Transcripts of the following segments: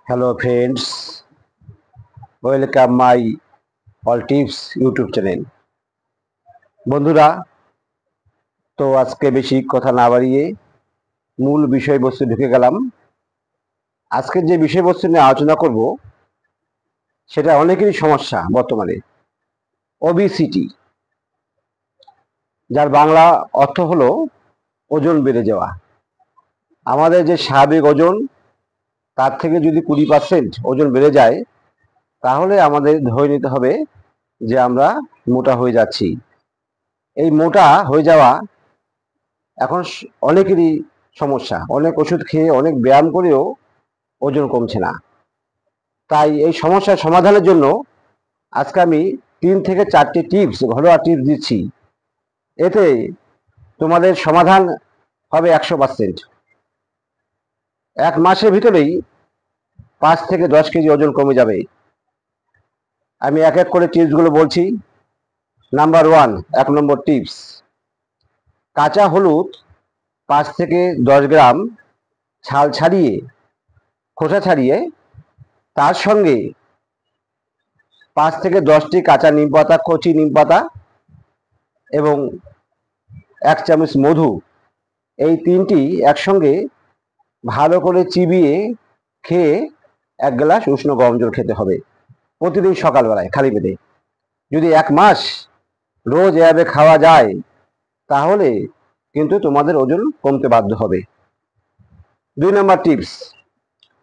Hello friends, welcome my all tips YouTube channel. বন্ধুরা, তো আজকে বেশি কথা না বাড়িয়ে মূল বিষয়বস্তু ঢুকে গেলাম। আজকে যে বিষয়বস্তু নিয়ে আলোচনা করব সেটা অনেকেরই সমস্যা বর্তমানে, ওবিসিটি, যার বাংলা অর্থ হলো ওজন বেড়ে যাওয়া। আমাদের যে স্বাভাবিক ওজন তার থেকে যদি 20% ওজন বেড়ে যায় তাহলে আমাদের ধরে নিতে হবে যে আমরা মোটা হয়ে যাচ্ছি। এই মোটা হয়ে যাওয়া এখন অনেকেরই সমস্যা। অনেক ওষুধ খেয়ে অনেক ব্যায়াম করেও ওজন কমছে না। তাই এই সমস্যার সমাধানের জন্য আজকে আমি 3 থেকে 4টি টিপস, ঘরোয়া টিপস দিচ্ছি। এতে তোমাদের সমাধান হবে 100%। 1 মাসের ভিতরেই 5 থেকে 10 কেজি ওজন কমে যাবে। আমি এক এক করে টিপসগুলো বলছি। নাম্বার 1, 1 নম্বর টিপস, কাঁচা হলুদ 5 থেকে 10 গ্রাম ছাল ছাড়িয়ে, খোসা ছাড়িয়ে, তার সঙ্গে 5 থেকে 10টি কাঁচা নিম পাতা, কচি নিম পাতা এবং 1 চামচ মধু, এই 3টি একসঙ্গে ভালো করে চিবিয়ে খেয়ে 1 গ্লাস উষ্ণ গরম জল খেতে হবে প্রতিদিন সকালবেলায় খালি পেটে। যদি 1 মাস রোজ এভাবে খাওয়া যায় তাহলে কিন্তু তোমাদের ওজন কমতে বাধ্য হবে। 2 নম্বর টিপস,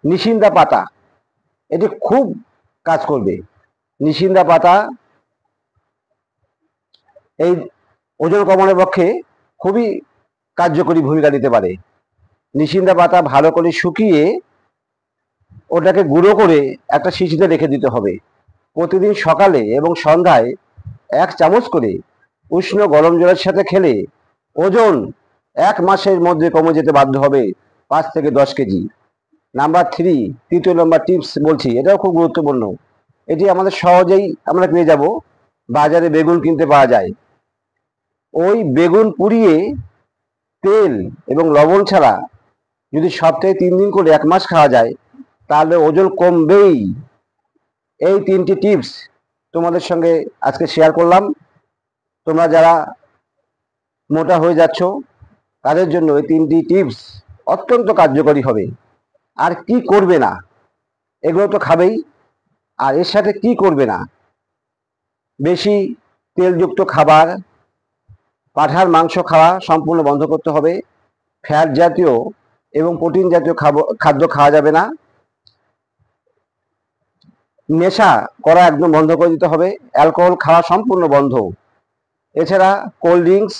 নিশিন্দা পাতা, এটি খুব কাজ করবে। নিশিন্দা পাতা এই ওজন কমানোর পক্ষে খুবই কার্যকরী ভূমিকা নিতে পারে। নিশিন্দা পাতা ভালো করে শুকিয়ে ওটাকে গুঁড়ো করে একটা শিশিতে রেখে দিতে হবে। প্রতিদিন সকালে এবং সন্ধ্যায় 1 চামচ করে উষ্ণ গরম জলের সাথে খেলে ওজন 1 মাসের মধ্যে কমে যেতে বাধ্য হবে 5 থেকে 10 কেজি। নাম্বার 3, 3 নম্বর টিপস বলছি, এটাও খুব গুরুত্বপূর্ণ। এটি আমাদের সহজেই আমরা পেয়ে যাব। বাজারে বেগুন কিনতে পাওয়া যায়। ওই বেগুন পুড়িয়ে তেল এবং লবণ ছাড়া যদি সপ্তাহে 3 দিন করে 1 মাস খাওয়া যায় তাহলে ওজন কমবেই। এই 3টি টিপস তোমাদের সঙ্গে আজকে শেয়ার করলাম। তোমরা যারা মোটা হয়ে যাচ্ছ তাদের জন্য এই 3টি টিপস অত্যন্ত কার্যকরী হবে। আর কি করবে না, এগুলো তো খাবেই, আর এর সাথে কি করবে না, বেশি তেলযুক্ত খাবার, পাঁঠার মাংস খাওয়া সম্পূর্ণ বন্ধ করতে হবে। ফ্যাট জাতীয় এবং প্রোটিন জাতীয় খাদ্য খাওয়া যাবে না। নেশা করা একদম বন্ধ করে দিতে হবে। অ্যালকোহল খাওয়া সম্পূর্ণ বন্ধ। এছাড়া কোল্ড ড্রিঙ্কস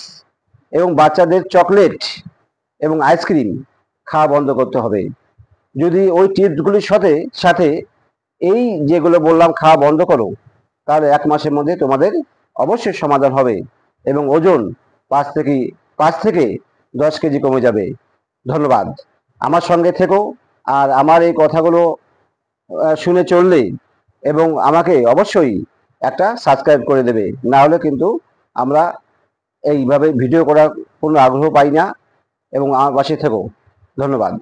এবং বাচ্চাদের চকলেট এবং আইসক্রিম খাওয়া বন্ধ করতে হবে। যদি ওই টিপসগুলির সাথে সাথে এই যেগুলো বললাম খাওয়া বন্ধ করো তাহলে 1 মাসের মধ্যে তোমাদের অবশ্যই সমাধান হবে এবং ওজন 5 থেকে 10 কেজি কমে যাবে। ধন্যবাদ। আমার সঙ্গে থেকো আর আমার এই কথাগুলো শুনে চললে এবং আমাকে অবশ্যই একটা সাবস্ক্রাইব করে দেবে, না হলে কিন্তু আমরা এইভাবে ভিডিও করার কোনো আগ্রহ পাই না। এবং আমার পাশে থেকো। ধন্যবাদ।